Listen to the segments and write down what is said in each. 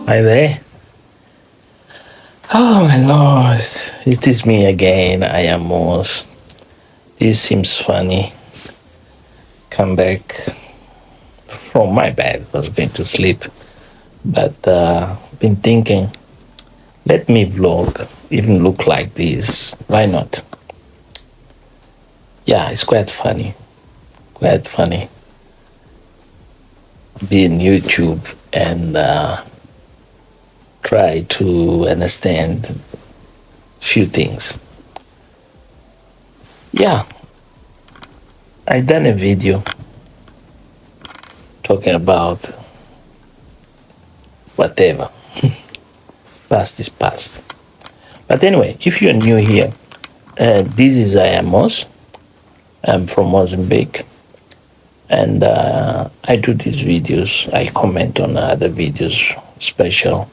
Hi there. Oh my lord, it is me again. I am Moss. This seems funny. Come back from my bed. I was going to sleep, but been thinking. Let me vlog, even look like this. Why not? Yeah, it's quite funny. Quite funny. Be in YouTube and try to understand few things. Yeah, I done a video talking about whatever. Past is past. But anyway, if you're new here, this is I am Mos. I'm from Mozambique, and I do these videos. I comment on other videos, special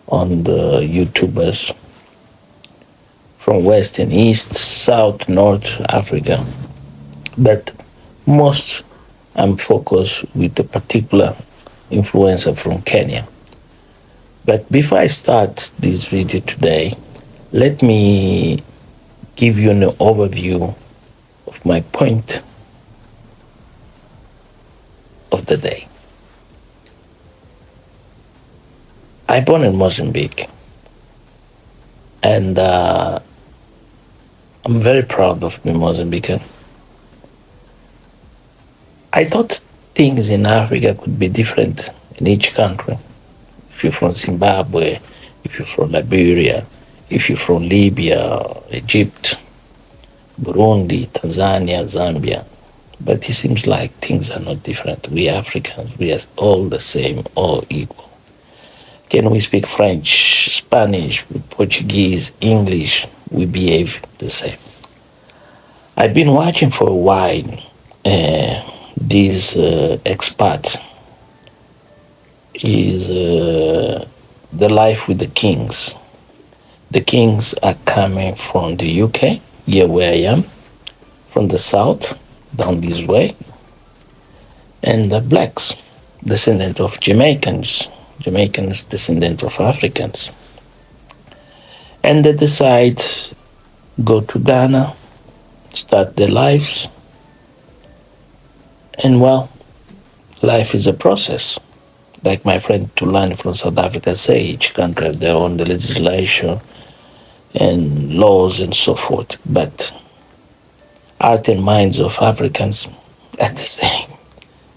on the YouTubers from West and East, South, North Africa. But most I'm focused with a particular influencer from Kenya. But before I start this video today, let me give you an overview of my point of the day. I born in Mozambique, and I'm very proud of being Mozambican. I thought things in Africa could be different in each country. If you're from Zimbabwe, if you're from Liberia, if you're from Libya, Egypt, Burundi, Tanzania, Zambia. But it seems like things are not different. We Africans, we are all the same, all equal. Can we speak French, Spanish, Portuguese, English? We behave the same. I've been watching for a while this expat is the life with the kings. The kings are coming from the UK, here where I am, from the south, down this way, and the blacks, descendant of Jamaicans, descendant of Africans. And they decide go to Ghana, start their lives, and well, life is a process. Like my friend Tulani from South Africa say, each country has their own legislation and laws and so forth. But heart and minds of Africans are the same.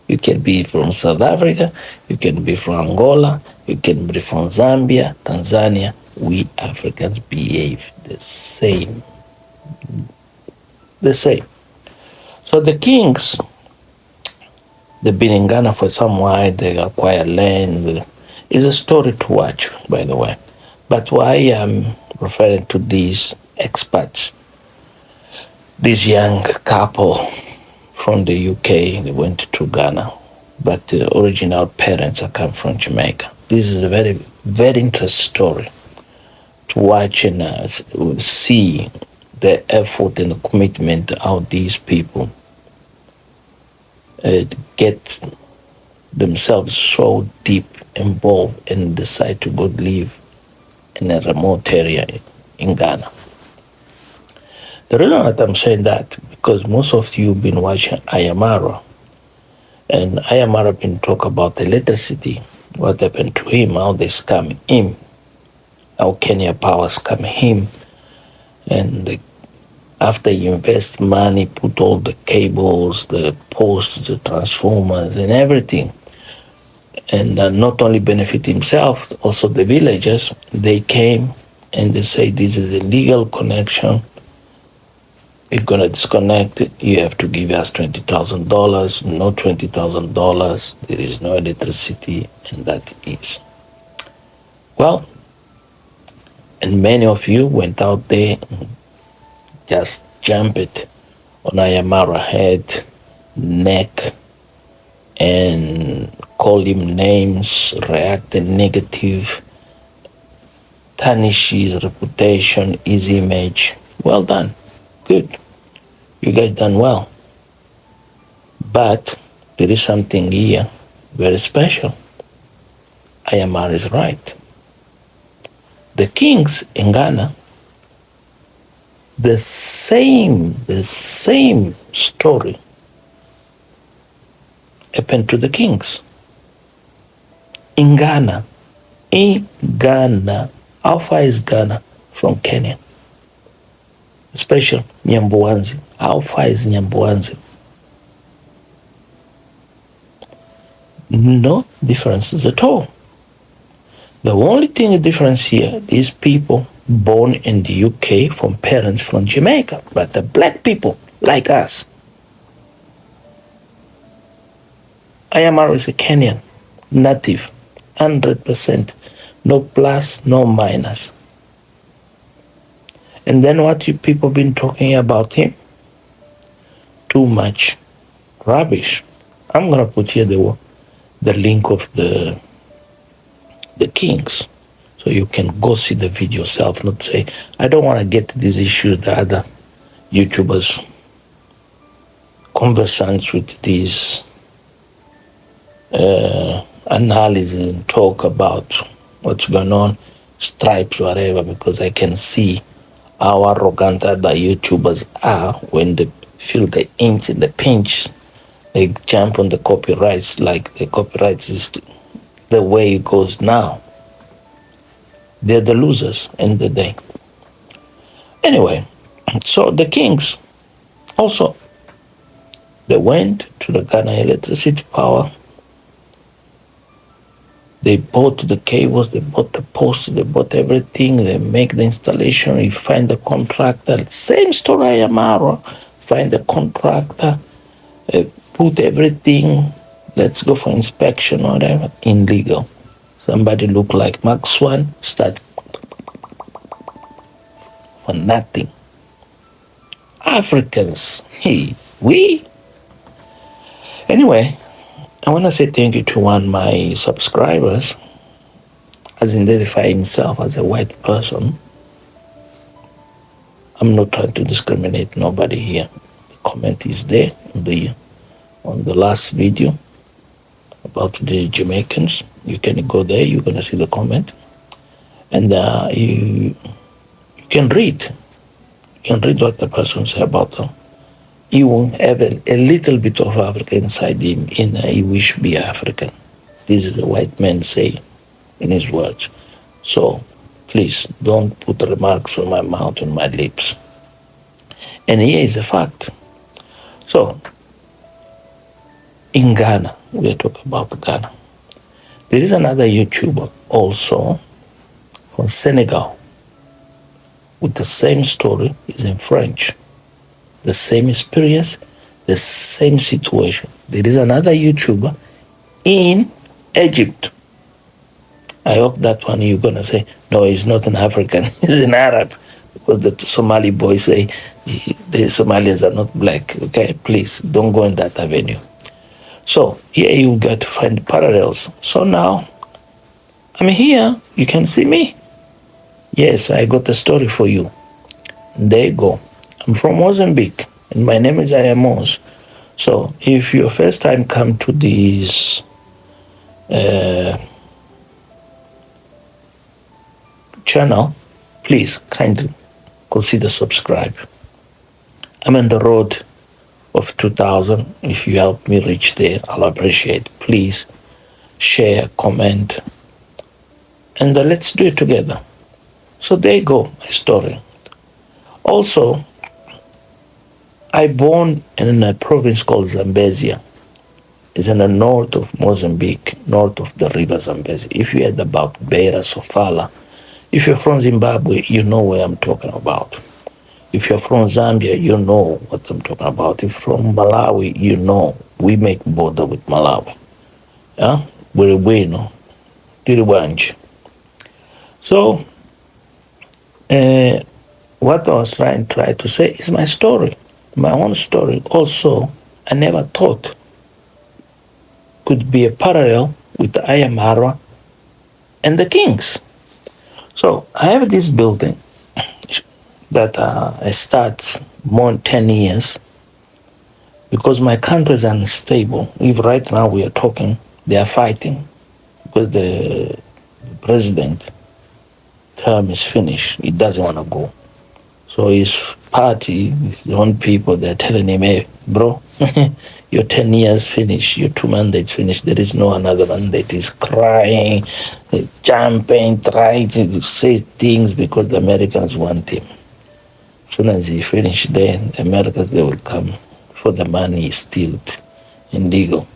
You can be from South Africa, you can be from Angola, you can be from Zambia, Tanzania. We Africans behave the same. The same. So the kings, they've been in Ghana for some while, they acquire land. It's a story to watch, by the way. But why I'm referring to these expats, this young couple from the UK, they went to Ghana, but the original parents are come from Jamaica. This is a very, very interesting story to watch and see the effort and the commitment how these people get themselves so deep involved and decide to go live in a remote area in Ghana. The reason that I'm saying that, because most of you have been watching Ayamara, and Ayamara been talk about electricity, what happened to him, how they scam him, how Kenya Power scam him, and after you invest money, put all the cables, the posts, the transformers, and everything, and not only benefit himself, also the villagers, they came and they say this is a legal connection. You're going to disconnect it, you have to give us $20,000, no $20,000, there is no electricity, and that is. Well, and many of you went out there and just jumped on Ayamara head, neck, and called him names, reacted negative, tarnish his reputation, his image. Well done. Good. You guys done well. But there is something here very special. Ayamar is right. the kings in Ghana, the same story happened to the kings in Ghana. In Ghana, how far is Ghana from Kenya? Especially Nyambuanzi. How far is Nyambuanzi? No differences at all. The only thing the difference here is people born in the UK from parents from Jamaica, but the black people like us. Ayamaro is a Kenyan, native, 100%, no plus, no minus. And then what you people been talking about him? Too much rubbish. I'm gonna put here the link of the kings, so you can go see the video yourself. Not say I don't want to get to these issues that other YouTubers conversant with these analysis and talk about what's going on, stripes, whatever, because I can see how arrogant other YouTubers are when they feel the inch and the pinch. They jump on the copyrights like the copyrights is the way it goes now. They're the losers in the day. Anyway, so the kings also, they went to the Ghana electricity power. They bought the cables, they bought the posts, they bought everything, they make the installation, you find the contractor. Same story, Amara. Find the contractor, put everything, let's go for inspection or whatever, illegal. Somebody look like Mark Swan, start for nothing. Africans, hey, we. Anyway, I want to say thank you to one of my subscribers has identified himself as a white person. I'm not trying to discriminate nobody here. The comment is there on the last video about the Jamaicans. You can go there, you're going to see the comment. And you can read. You can read what the person said about them. He will have a little bit of Africa inside him, and he wish to be African. This is a white man say in his words. So please don't put remarks on my mouth and my lips. And here is a fact. So in Ghana, we are talking about Ghana. There is another YouTuber also from Senegal with the same story, is in French. The same experience, the same situation. There is another YouTuber in Egypt. I hope that one you're going to say, no, he's not an African, he's an Arab. Because the Somali boys say the Somalis are not black. Okay, please don't go in that avenue. So here you got to find parallels. So now I'm here, you can see me. Yes, I got a story for you. There you go. I'm from Mozambique, and my name is Ayamos. So if you first time come to this channel, please kindly consider subscribe. I'm on the road of 2,000. If you help me reach there, I'll appreciate. Please share, comment, and let's do it together. So there you go, my story. Also, I born in a province called Zambezia. It's in the north of Mozambique, north of the river Zambezi. If you heard about Beira, Sofala, if you're from Zimbabwe, you know where I'm talking about. If you're from Zambia, you know what I'm talking about. If you're from Malawi, you know we make border with Malawi. Yeah? We're bueno, Tiriwanji. So, what I was trying to say is my story, my own story. Also, I never thought could be a parallel with the Ayamara and the kings. So I have this building that I start more than 10 years because my country is unstable. If right now we are talking, they are fighting because the president term is finished, he doesn't want to go. So his party, his own people, they're telling him, hey, bro, your 10 years finished, your 2 mandates finished, there is no another mandate. He's crying, jumping, trying to say things because the Americans want him. As soon as he finished, then the Americans, they will come for the money he stealed illegal.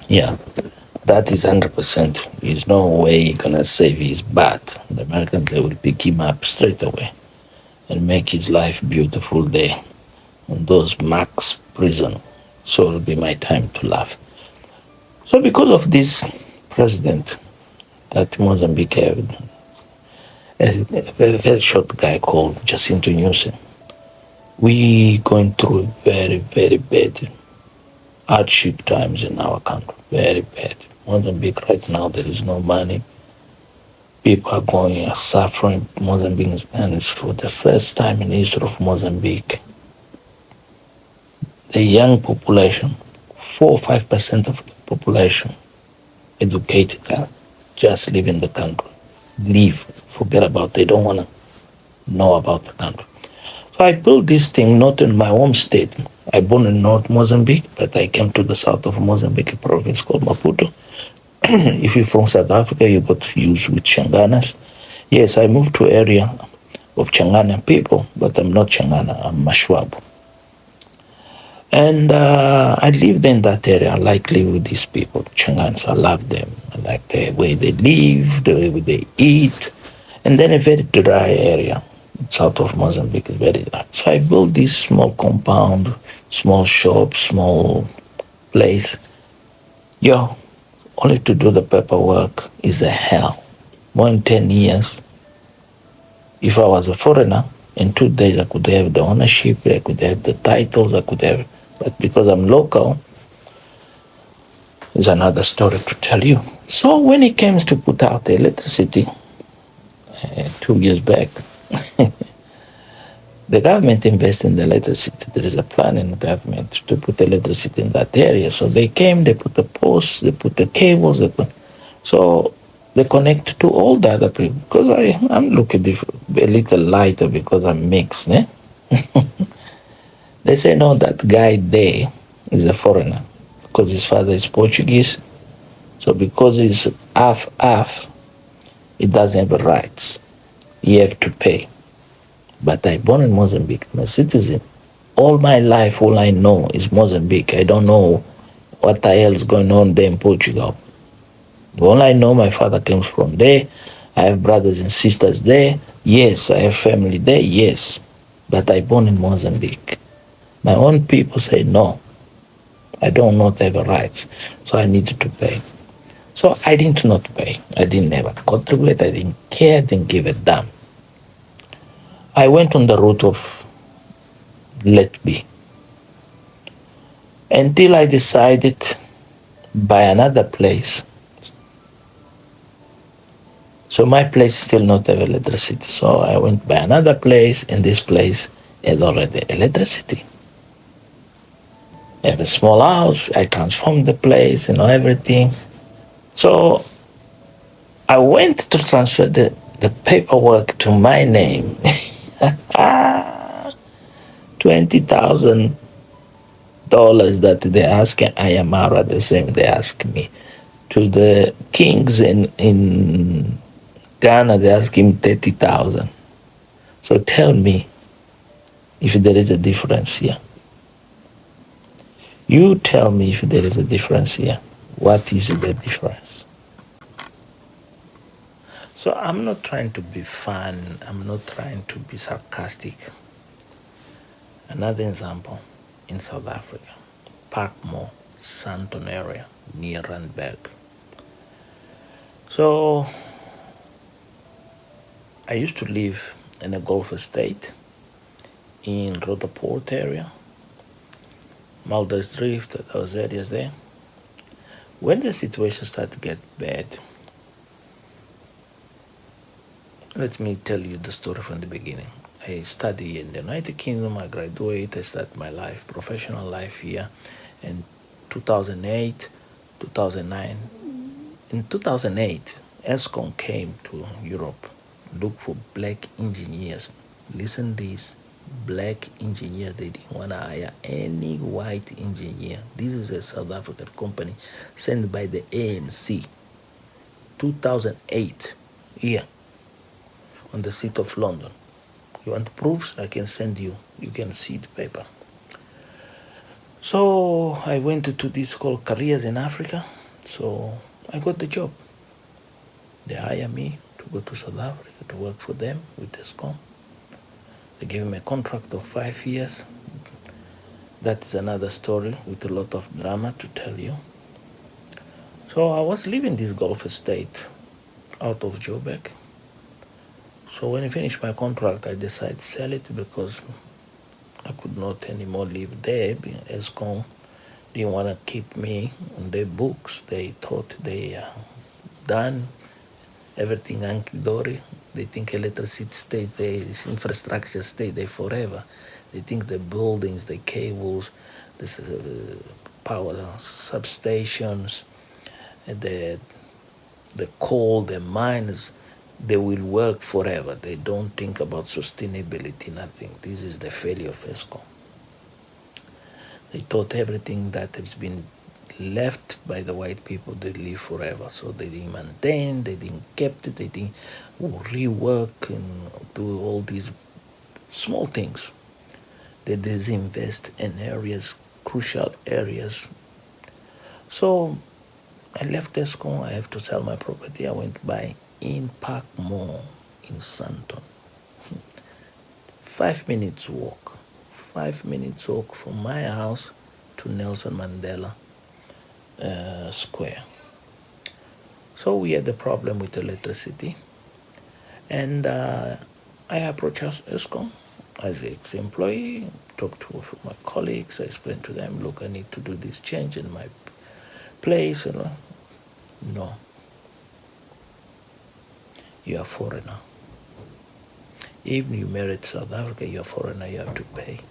Yeah, that is 100%. There's no way he's going to save his butt. The Americans, they will pick him up straight away and make his life beautiful there in those max prison. So it'll be my time to laugh. So because of this president that Mozambique had, a very short guy called Jacinto Newsom, we going through very, very bad hardship times in our country. Very bad. Mozambique right now, there is no money. People are suffering. Mozambique, and it's for the first time in the history of Mozambique. The young population, 4 or 5% of the population, educated, just live in the country. Leave, forget about it. They don't want to know about the country. So I built this thing not in my home state. I born in North Mozambique, but I came to the south of Mozambique, a province called Maputo. If you're from South Africa, you got used with Changanas. Yes, I moved to area of Changana people, but I'm not Changana, I'm Mashwabo. And I lived in that area. I like living with these people, Changans. I love them. I like the way they live, the way they eat. And then a very dry area, south of Mozambique is very dry. So I built this small compound, small shop, small place. Yo, only to do the paperwork is a hell. More than 10 years. If I was a foreigner, in 2 days I could have the ownership, I could have the titles, I could have, but because I'm local, is another story to tell you. So when it comes to put out the electricity, 2 years back, the government invested in the electricity. There is a plan in the government to put electricity in that area. So they came, they put the posts, they put the cables, so they connect to all the other people. Because I'm looking a little lighter because I'm mixed. Eh? They say, no, that guy there is a foreigner because his father is Portuguese. So because he's half, he doesn't have rights. He have to pay. But I born in Mozambique. I'm a citizen. All my life, all I know is Mozambique. I don't know what the hell is going on there in Portugal. All I know, my father comes from there. I have brothers and sisters there. Yes, I have family there. Yes. But I born in Mozambique. My own people say, no, I don't not have rights. So I needed to pay. So I didn't not pay. I didn't ever contribute. I didn't care. I didn't give a damn. I went on the route of let be until I decided buy another place. So my place still not have electricity. So I went by another place, and this place had already electricity. I have a small house. I transformed the place, everything. So I went to transfer the paperwork to my name. $20,000 that they ask Ayamara, the same they ask me. To the kings in Ghana, they ask him 30,000. So tell me if there is a difference here. You tell me if there is a difference here. What is the difference? So I'm not trying to be fun. I'm not trying to be sarcastic. Another example in South Africa, Parkmore, Sandton area, near Randburg. So I used to live in a Gulf estate in Rotherport area, Mulder's Drift, those areas there. When the situation started to get bad, let me tell you the story from the beginning. I studied in the United Kingdom, I graduated, I started my life, professional life here in 2008, 2009. In 2008, ESCOM came to Europe. look for black engineers. Listen this, black engineers. They didn't want to hire any white engineer. This is a South African company sent by the ANC. 2008, here, on the seat of London. You want proofs? I can send you. You can see the paper. So I went to this called Careers in Africa. So I got the job. They hired me to go to South Africa to work for them with Eskom. They gave me a contract of 5 years. That is another story with a lot of drama to tell you. So I was leaving this Gulf estate out of Joburg. So when I finished my contract, I decided to sell it because I could not anymore live there. Eskom didn't want to keep me on their books. They thought they done everything hunky-dory. They think electricity stayed there, infrastructure stayed there forever. They think the buildings, the cables, the power substations, the coal, the mines, they will work forever. They don't think about sustainability, nothing. This is the failure of Eskom. They thought everything that has been left by the white people, they live forever. So they didn't maintain, they didn't keep it, they didn't rework and do all these small things. They disinvest in areas, crucial areas. So I left Eskom, I have to sell my property. I went to buy in Park Mall in Sandton. 5 minutes walk. 5 minutes walk from my house to Nelson Mandela Square. So we had a problem with electricity, and I approached Eskom as an ex-employee, talked to my colleagues, I explained to them, look, I need to do this change in my place. No, you are a foreigner. Even you married South Africa, you're a foreigner, you have to pay.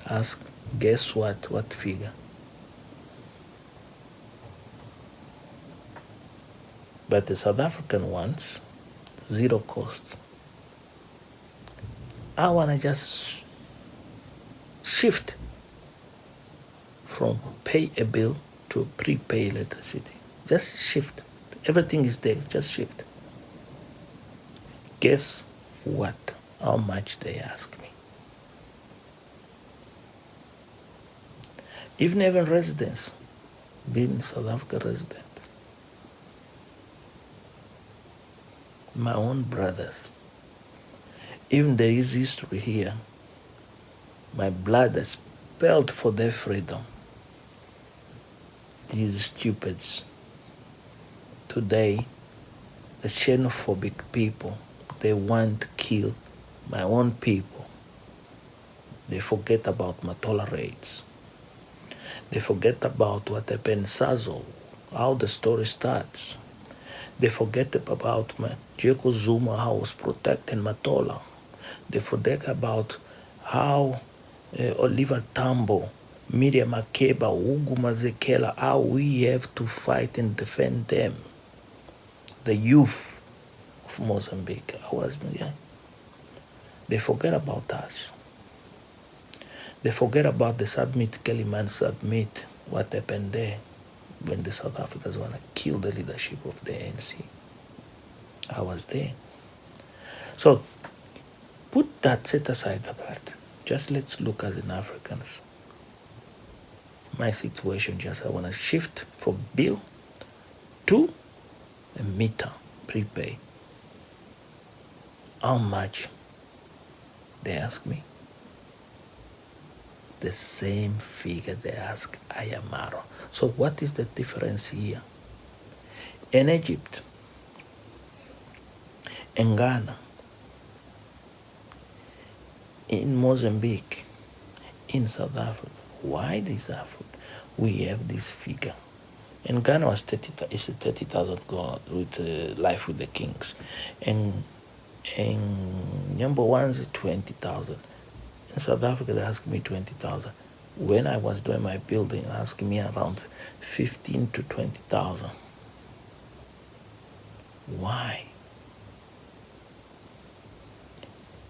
Ask, guess what figure? But the South African ones, zero cost. I want to just shift from pay a bill to prepay electricity. Just shift. Everything is there, just shift. Guess what? How much they ask me. Even residents, being South Africa resident, my own brothers, even there is history here, my blood is spilled for their freedom. These stupids, today, the xenophobic people, they want to kill my own people. They forget about Matola raids. They forget about what happened in Sazol, how the story starts. They forget about Jacob Zuma, how was protecting Matola. They forget about how Oliver Tambo, Miriam Makeba, Ugu Mazekela, how we have to fight and defend them. The youth of Mozambique. They forget about us. They forget about the submit, Kellyman submit, what happened there when the South Africans want to kill the leadership of the ANC. I was there. So put that, set aside apart. Just let's look as an Africans. My situation, just I want to shift from bill to a meter, prepay. How much? They ask me. The same figure they ask Ayamaro. So what is the difference here? In Egypt, in Ghana, in Mozambique, in South Africa, why this Africa? We have this figure. In Ghana was 30,000 with Life with the Kings. And number one is 20,000. In South Africa, they asked me 20,000. When I was doing my building, they asked me around 15 to 20,000. Why?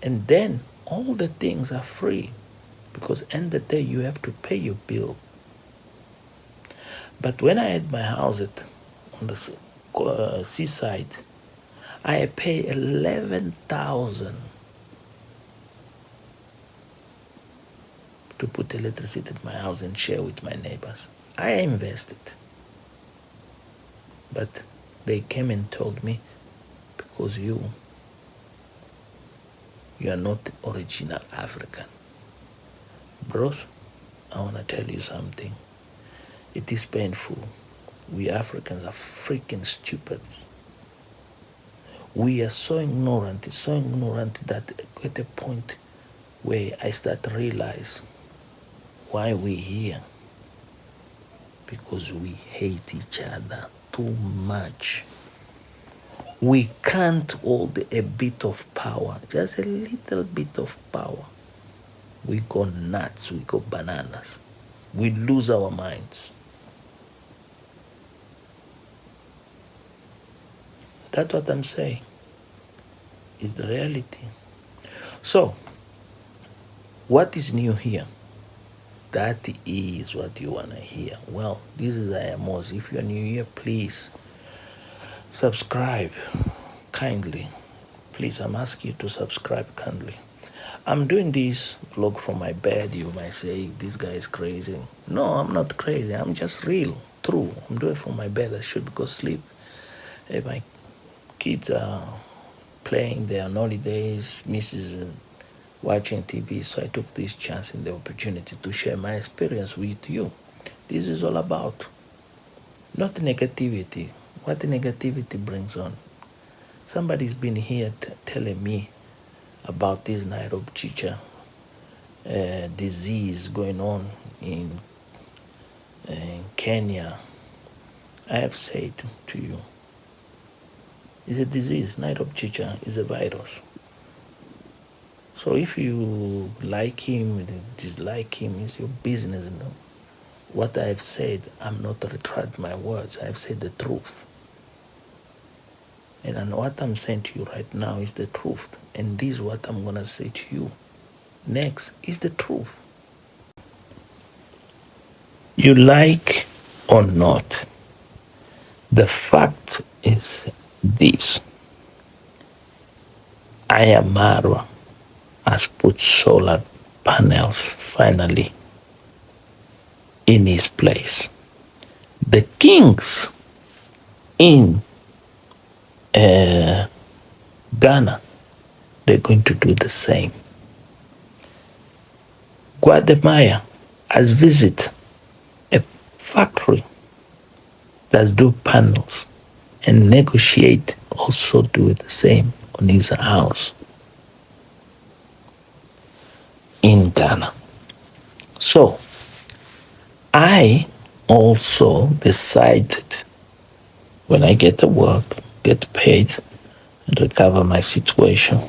And then all the things are free because end of the day you have to pay your bill. But when I had my house on the seaside, I pay 11,000 to put electricity in my house and share with my neighbors. I invested. But they came and told me, because you are not original African. Bros, I want to tell you something. It is painful. We Africans are freaking stupid. We are so ignorant that at a point where I start to realize why we're here. Because we hate each other too much. We can't hold a bit of power, just a little bit of power. We go nuts, we go bananas. We lose our minds. That's what I'm saying. It's the reality. So, what is new here? That is what you want to hear. Well, this is Amos. If you're new here, please subscribe kindly. Please, I'm asking you to subscribe kindly. I'm doing this vlog from my bed. You might say, this guy is crazy. No, I'm not crazy. I'm just real, true. I'm doing it from my bed. I should go sleep. Hey, my kids are playing their holidays, Mrs. Watching TV, so I took this chance and the opportunity to share my experience with you. This is all about not negativity. What negativity brings on? Somebody's been here telling me about this Nairobi chicha disease going on in Kenya. I have said to you, it's a disease. Nairobi chicha is a virus. So if you like him, dislike him, it's your business. You know? What I have said, I'm not retract my words. I have said the truth. And what I'm saying to you right now is the truth. And this is what I'm going to say to you next is the truth. You like or not, the fact is this. Ayamara has put solar panels finally in his place. The kings in Ghana, they're going to do the same. Guatemala has visited a factory that do panels and negotiate also do the same on his house in Ghana. So I also decided when I get to work, get paid, and recover my situation,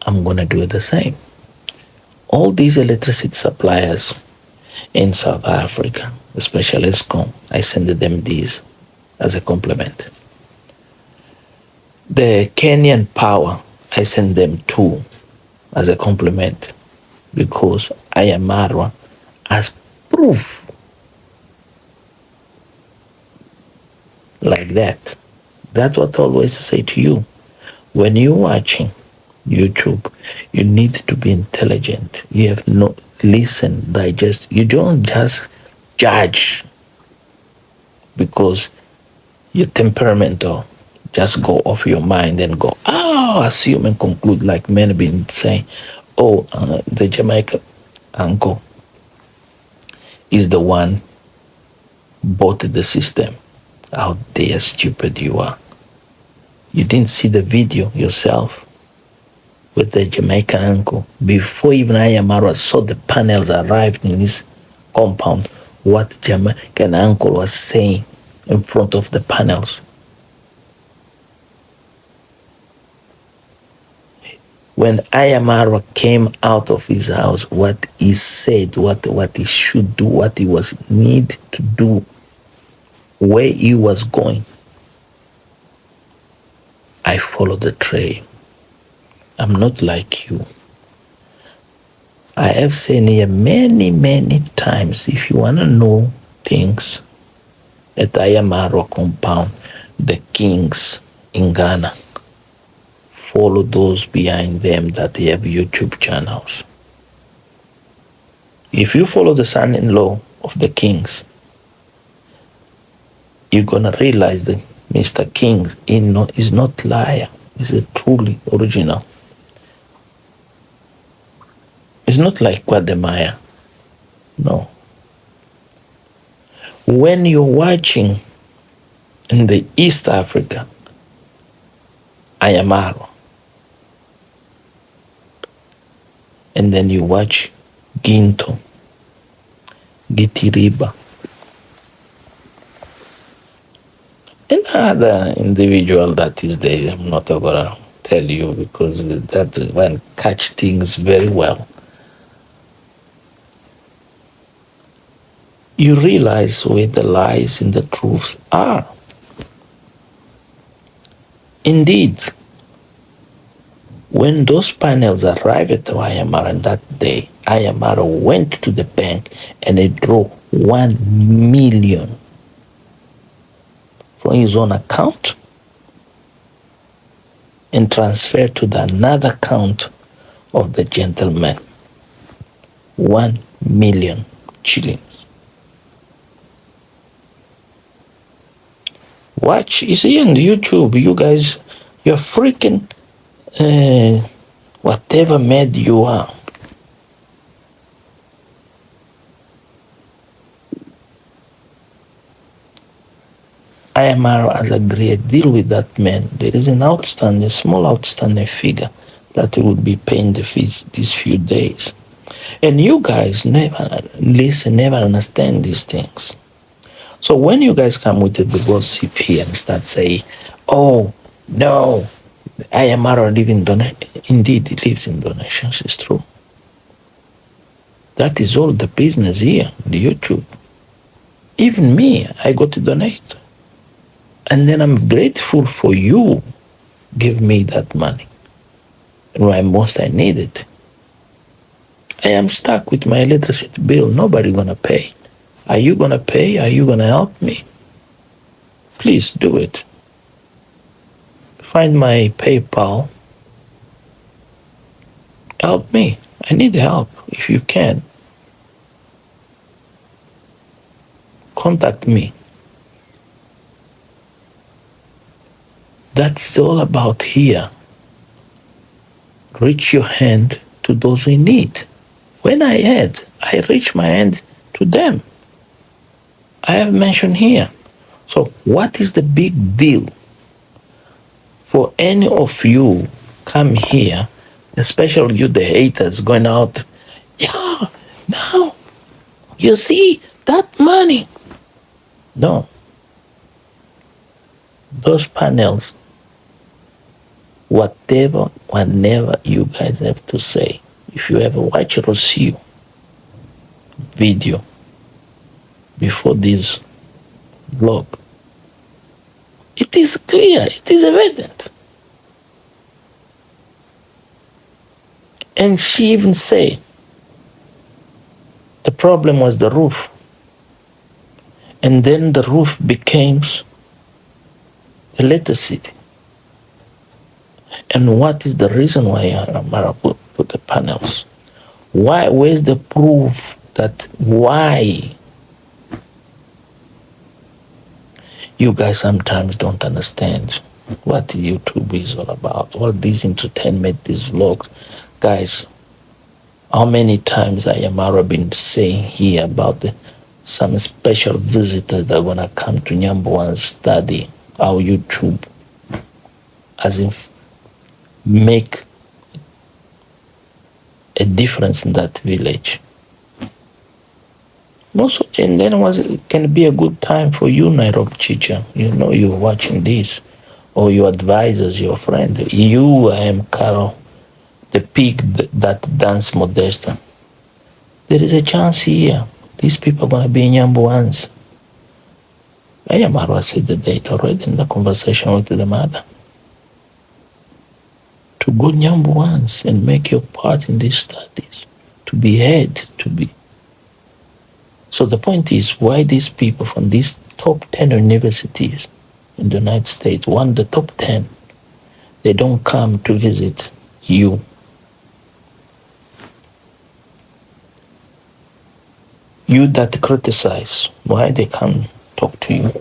I'm going to do the same. All these electricity suppliers in South Africa, especially ESCOM, I send them these as a compliment. The Kenyan power, I send them two as a compliment because Ayamara has proof like that. That's what I always say to you. When you're watching YouTube, you need to be intelligent. You have no listen, digest. You don't just judge because you're temperamental. Just go off your mind and go, assume and conclude like men have been saying, the Jamaica uncle is the one bought the system. How dare stupid you are. You didn't see the video yourself with the Jamaican uncle. Before even Ayamara saw the panels arrived in his compound, what Jamaican uncle was saying in front of the panels. When Ayamara came out of his house, what he said, what he should do, what he was need to do, where he was going, I followed the trail. I'm not like you. I have said here many, many times, if you want to know things at Ayamaro compound, the kings in Ghana, follow those behind them that they have YouTube channels. If you follow the son-in-law of the kings, you're going to realize that Mr. King is not liar. He's a truly original. It's not like Guademaya. No. When you're watching in the East Africa, Ayamaro, and then you watch Ginto, Gitiriba, another individual that is there, I'm not gonna tell you because that one catch things very well. You realize where the lies and the truths are. Indeed, when those panels arrived at Ayamaro that day, Ayamaro went to the bank and he drew 1 million from his own account and transferred to the another account of the gentleman. 1 million shillings. Watch, you see on YouTube, you guys, you're freaking whatever mad you are. Ayamaro has agreed, deal with that man. There is an outstanding, small outstanding figure that will be paying the fees these few days. And you guys never listen, never understand these things. So when you guys come with the WhatAssp here and start saying, oh, no, Ayamaro lives in donations. Indeed, he lives in donations, it's true. That is all the business here, the YouTube. Even me, I got to donate. And then I'm grateful for you give me that money when most I need it. I am stuck with my electricity bill. Nobody gonna pay. Are you gonna pay? Are you gonna help me? Please do it. Find my PayPal. Help me. I need help if you can. Contact me. That is all about here. Reach your hand to those in need. When I had, I reach my hand to them. I have mentioned here. So what is the big deal for any of you come here, especially you the haters going out, yeah, now you see that money. No. Those panels, whenever you guys have to say, if you ever watch Rocio video before this vlog, it is clear, it is evident. And she even say the problem was the roof. And then the roof became electricity. And what is the reason why Amara put the panels? Why? Where's the proof that why? You guys sometimes don't understand what YouTube is all about. All these entertainment, these vlogs. Guys, how many times Ayamaro been saying here about some special visitors that are going to come to Nyambo and study our YouTube, as if make a difference in that village. Also, and then it can be a good time for you, Nairobi Chicha. You know you're watching this, or your advisors, your friend. You, I am Carol, the pig that dance Modesta. There is a chance here. These people are going to be Nyambuans. Ayamaro said the date already in the conversation with the mother. to go Nyambu once and make your part in these studies, to be head, to be. So the point is why these people from these top 10 universities in the United States, one the top 10, they don't come to visit you. You that criticize, why they come talk to you?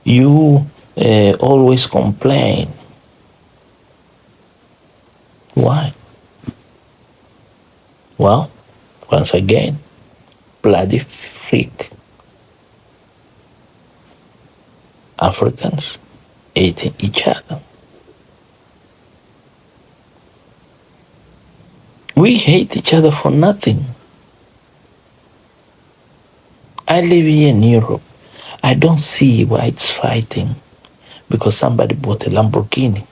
You always complain. Why? Well, once again, bloody freak. Africans hating each other. We hate each other for nothing. I live here in Europe. I don't see why it's fighting because somebody bought a Lamborghini.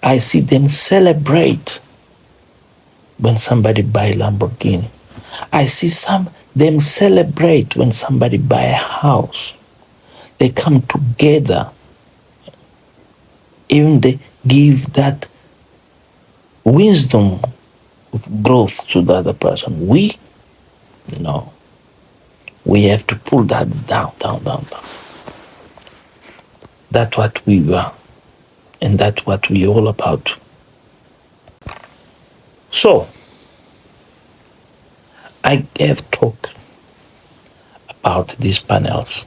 I see them celebrate when somebody buy a Lamborghini. I see them celebrate when somebody buy a house. They come together. Even they give that wisdom of growth to the other person. We, no. We have to pull that down. That's what we are. And that's what we're all about. So, I have talked about these panels.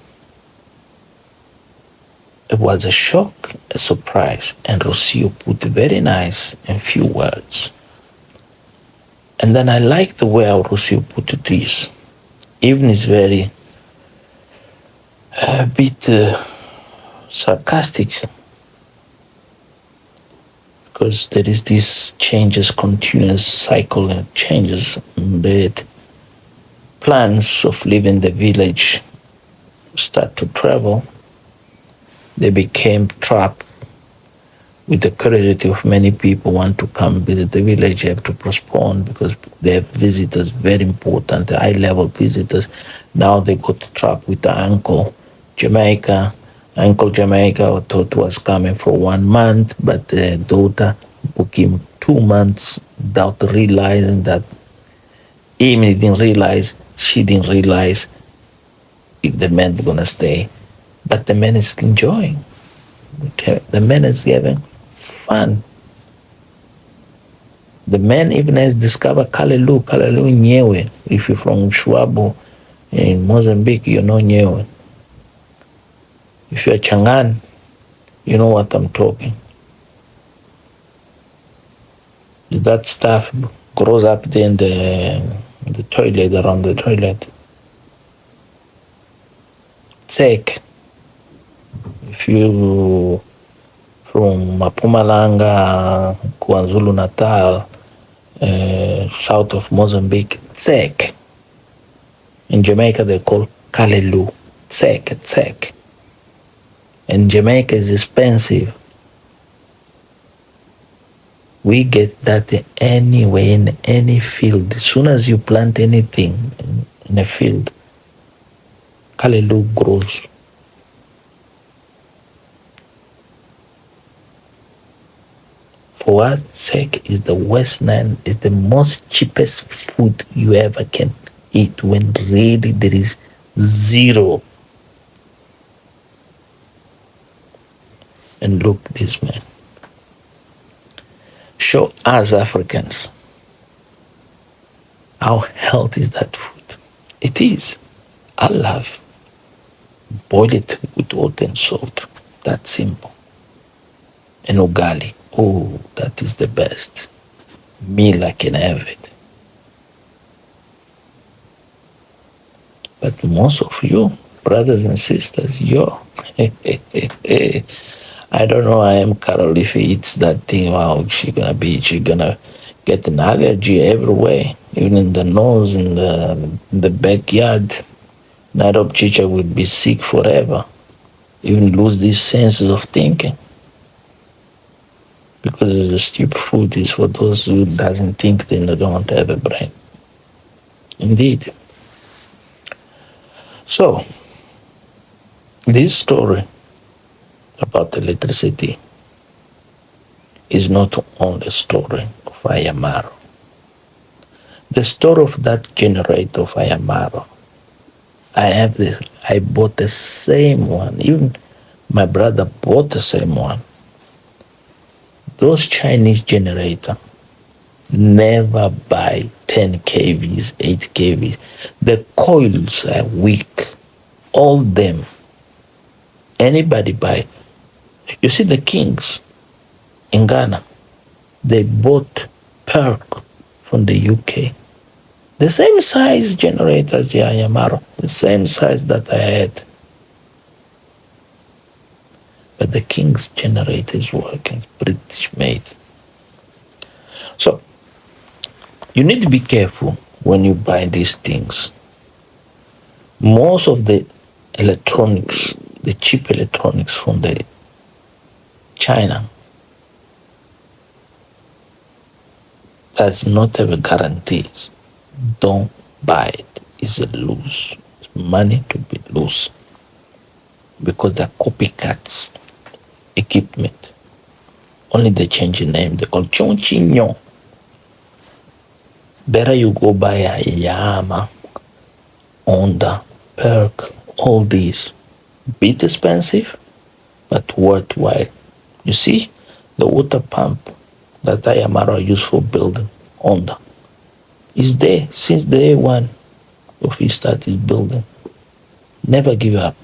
It was a shock, a surprise, and Rocio put it very nice in few words. And then I like the way how Rocio put it is. Even it's very a bit sarcastic because there is this changes, continuous cycle and changes. The plans of leaving the village start to travel. They became trapped with the curiosity of many people want to come visit the village, have to postpone because they have visitors, very important, high-level visitors. Now they got trapped with the uncle Jamaica. Uncle Jamaica thought was coming for 1 month, but the daughter booked him 2 months without realizing that him didn't realize, she didn't realize if the man was gonna stay. But the man is enjoying. The man is having fun. The man even has discovered Kalelu Nyewe. If you're from Shwabo in Mozambique, you know Nyewe. If you're Changan, you know what I'm talking. That stuff grows up there in the toilet, around the toilet. Tsek. If you from Mpumalanga, KwaZulu Natal, south of Mozambique, tsek. In Jamaica they call kalelu, tsek. And Jamaica is expensive. We get that anywhere, in any field. As soon as you plant anything in a field, kalelu grows. For us, tsek is the West Nile, is the most cheapest food you ever can eat when really there is zero. And look, this man. Show us Africans how healthy is that food. It is. I love. Boil it with water and salt. That's simple. And ugali. Oh, that is the best meal I can have it. But most of you, brothers and sisters, I don't know, I am Carol if he eats that thing, wow, she gonna get an allergy everywhere, even in the nose, in the backyard. Nairobi Chicha will be sick forever, even lose these senses of thinking. Because the stupid food is for those who doesn't think they don't have a brain. Indeed. So, this story about electricity is not only a story of Ayamaro. The story of that generator of Ayamaro, I have this, I bought the same one. Even my brother bought the same one. Those Chinese generator never buy 10 kVs, 8 kVs. The coils are weak. All them. Anybody buy. You see the Kings in Ghana, they bought Perk from the UK. The same size generator as Yamaro, the same size that I had. But the King's generator is working, British made. So you need to be careful when you buy these things. Most of the electronics, the cheap electronics from the China, does not have a guarantee. Don't buy it. It's a lose. It's money to be loose. Because they're copycats equipment. Only they change the name. They call Chongqingyo. Better you go buy a Yama, Honda, Perk, all these. Bit expensive, but worthwhile. You see, the water pump that Ayamara used for building Honda is there since day one of he started building. Never give up.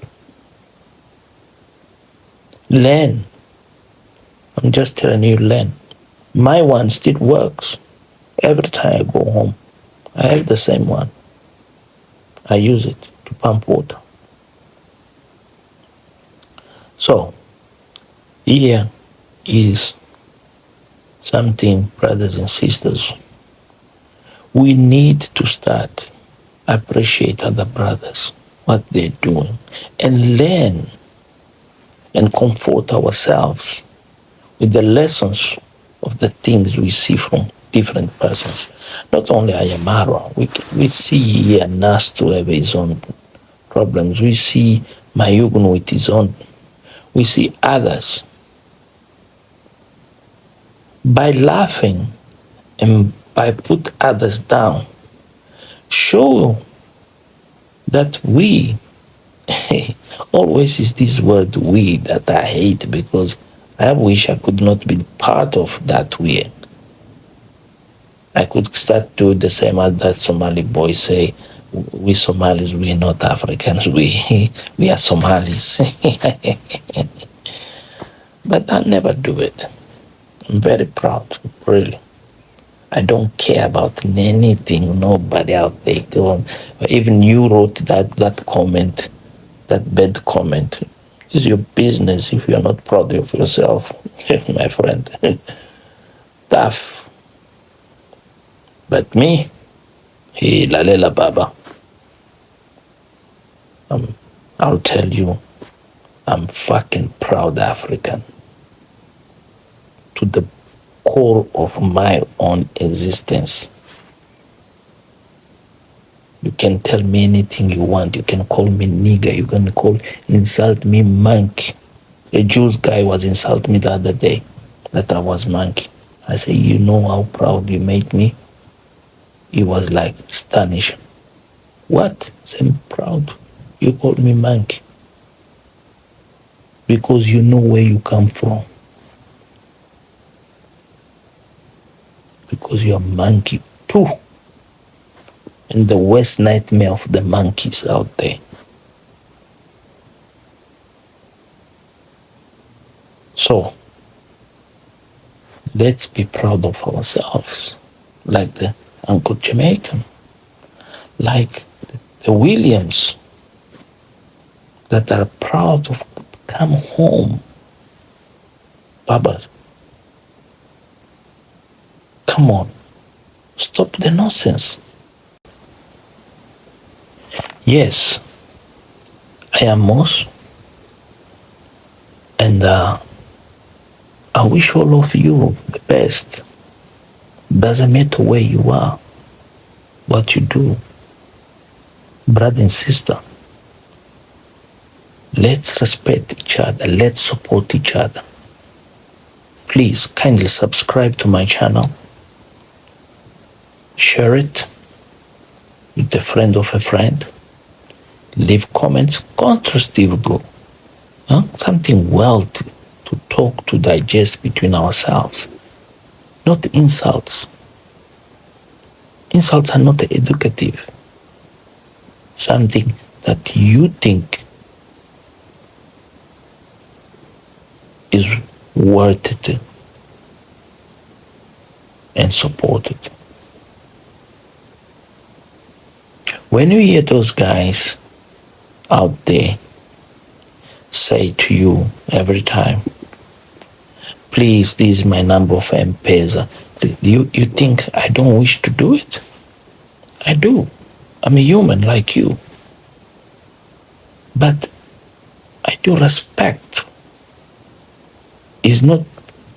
Learn. I'm just telling you, learn. My one still works. Every time I go home, I have the same one. I use it to pump water. So, here is something, brothers and sisters. We need to start appreciate other brothers, what they're doing, and learn and comfort ourselves with the lessons of the things we see from different persons. Not only Ayamara, we see here Nas to have his own problems. We see Mayugun with his own. We see others. By laughing and by put others down, show that we, always is this word we that I hate because I wish I could not be part of that we. I could start doing the same as that Somali boy say, we Somalis, we're not Africans, we are Somalis. But I never do it. I'm very proud, really. I don't care about anything, nobody out there. Even you wrote that comment, that bad comment. It's your business if you're not proud of yourself, my friend. Tough. But me, hey, Lalela Baba, I'll tell you, I'm fucking proud African. To the core of my own existence. You can tell me anything you want. You can call me nigger. You can insult me monkey. A Jewish guy was insulting me the other day that I was monkey. I say, you know how proud you made me? He was like astonished. What? I say, I'm proud. You called me monkey. Because you know where you come from. Because you're a monkey too. And the worst nightmare of the monkeys out there. So, let's be proud of ourselves. Like the Uncle Jamaican. Like the Williams. That are proud of come home. Baba, come on. Stop the nonsense. Yes, I am Moss. And I wish all of you the best. Doesn't matter where you are, what you do. Brother and sister, let's respect each other. Let's support each other. please kindly subscribe to my channel, share it with a friend of a friend, leave comments, constructive go. Something well to talk, to digest between ourselves, not insults. Insults are not educative. Something that you think is worth it and supported. When you hear those guys out there say to you every time, please, this is my number of M-Pesa, you think I don't wish to do it? I do. I'm a human like you. But I do respect. It's not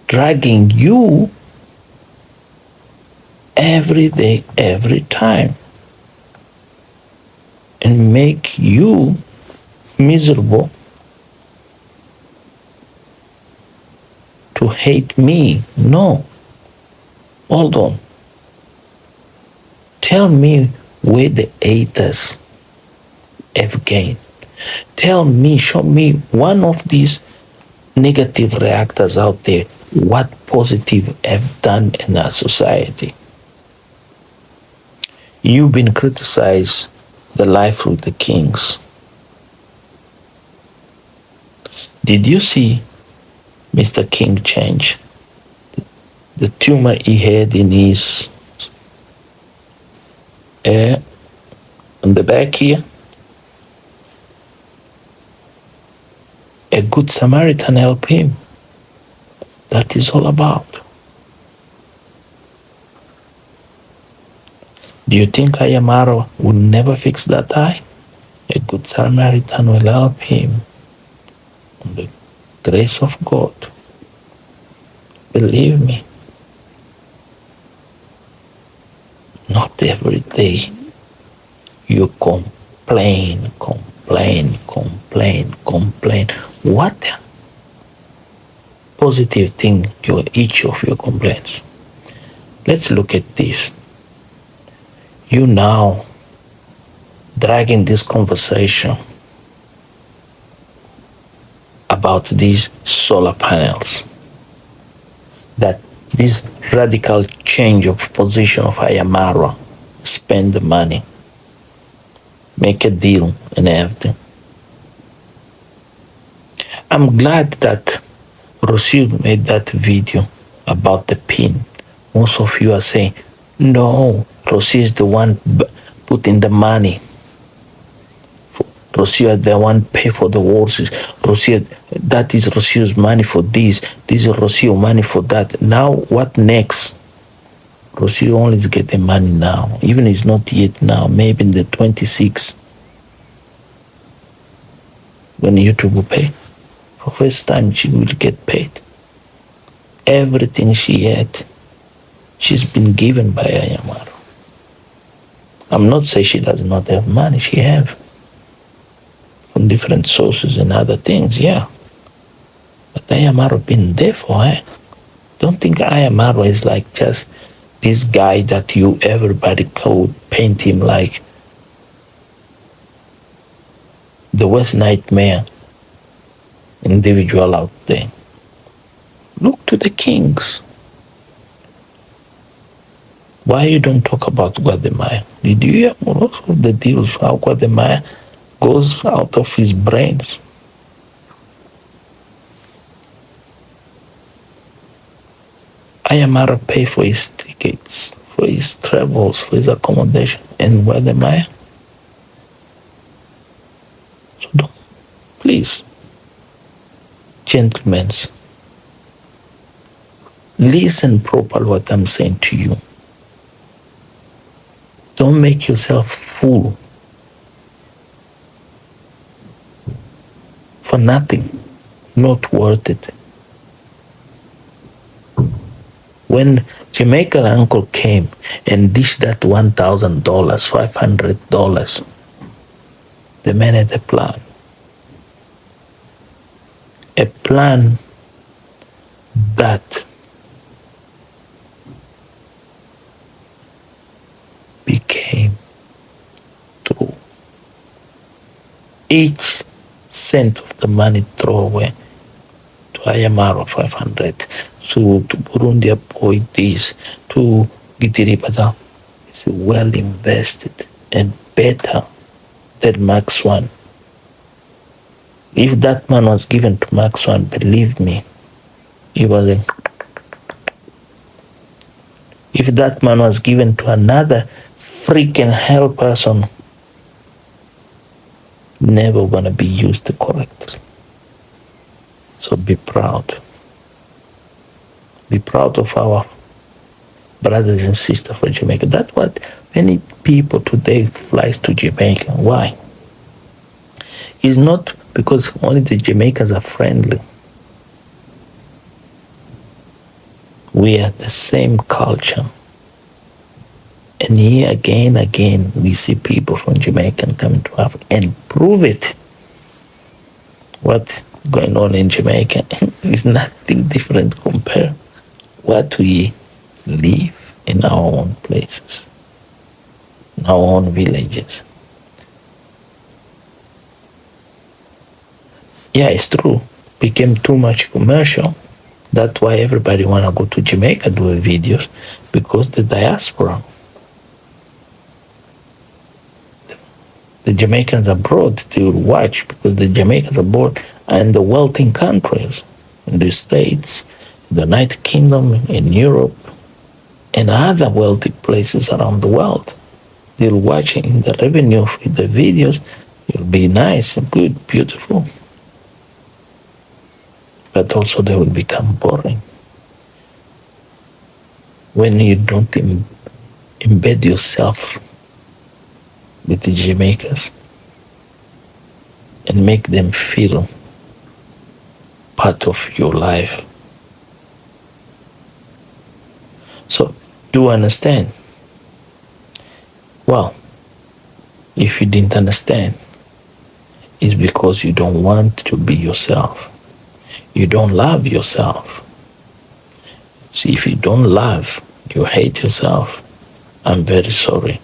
dragging you every day, every time, and make you miserable to hate me. No. Hold on. Tell me where the haters have gained. Tell me, show me one of these negative reactors out there, what positive have done in our society. You've been criticized the life with the kings. Did you see Mr. King change? The tumor he had in his on the back here. A good Samaritan helped him. That is all about. Do you think Ayamaro will never fix that eye? A good Samaritan will help him. On the grace of God. Believe me. Not every day you complain. What positive thing each of your complaints? Let's look at this. You now dragging this conversation about these solar panels, that this radical change of position of Ayamara, spend the money, make a deal and everything. I'm glad that Rosil made that video about the pin. Most of you are saying, no, Rosil is the one putting the money. Rosil is the one pay for the horses. Rosil, that is Rosil's money for this. This is Rosil's money for that. Now, what next? Rosil only is getting money now. Even it's not yet now. Maybe in the 26th. When YouTube will pay. For first time, she will get paid. Everything she had, she's been given by Ayamaro. I'm not saying she does not have money. She have. From different sources and other things, yeah. But Ayamaro been there for her. Don't think Ayamaro is like just this guy that everybody could paint him like the worst nightmare individual out there. Look to the kings. Why you don't talk about Guatemala? Did you hear most of the deals how Guatemala goes out of his brains? Ayamara pay for his tickets, for his travels, for his accommodation in Guatemala. So don't, please, gentlemen, listen properly what I'm saying to you. Don't make yourself fool for nothing, not worth it. When Jamaican uncle came and dished that $1,000, $500, the man had a plan. A plan that each cent of the money throw away to IMR of 500, to Burundi appoint this, to Gitiribada. It's well invested and better than Max One. If that man was given to Max One, believe me, he wasn't. If that man was given to another freaking hell person, never gonna be used correctly. So be proud. Be proud of our brothers and sisters from Jamaica. That's what many people today flies to Jamaica. Why? It's not because only the Jamaicans are friendly. We are the same culture. And here again, we see people from Jamaica coming to Africa and prove it. What's going on in Jamaica is nothing different compared what we live in our own places, in our own villages. Yeah, it's true. Became too much commercial. That's why everybody wanna go to Jamaica do videos, because the diaspora, the Jamaicans abroad, they will watch, because the Jamaicans abroad are in the wealthy countries, in the States, the United Kingdom, in Europe, and other wealthy places around the world. They'll watch in the revenue of the videos. It'll be nice, good, beautiful. But also they will become boring. When you don't embed yourself with the Jamaicans and make them feel part of your life. So, do you understand? Well, if you didn't understand, it's because you don't want to be yourself. You don't love yourself. See, if you don't love, you hate yourself, I'm very sorry.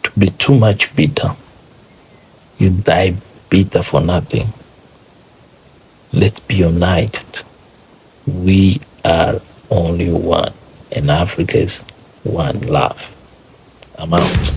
To be too much bitter, you die bitter for nothing. Let's be united. We are only one, and Africa is one love. I'm out.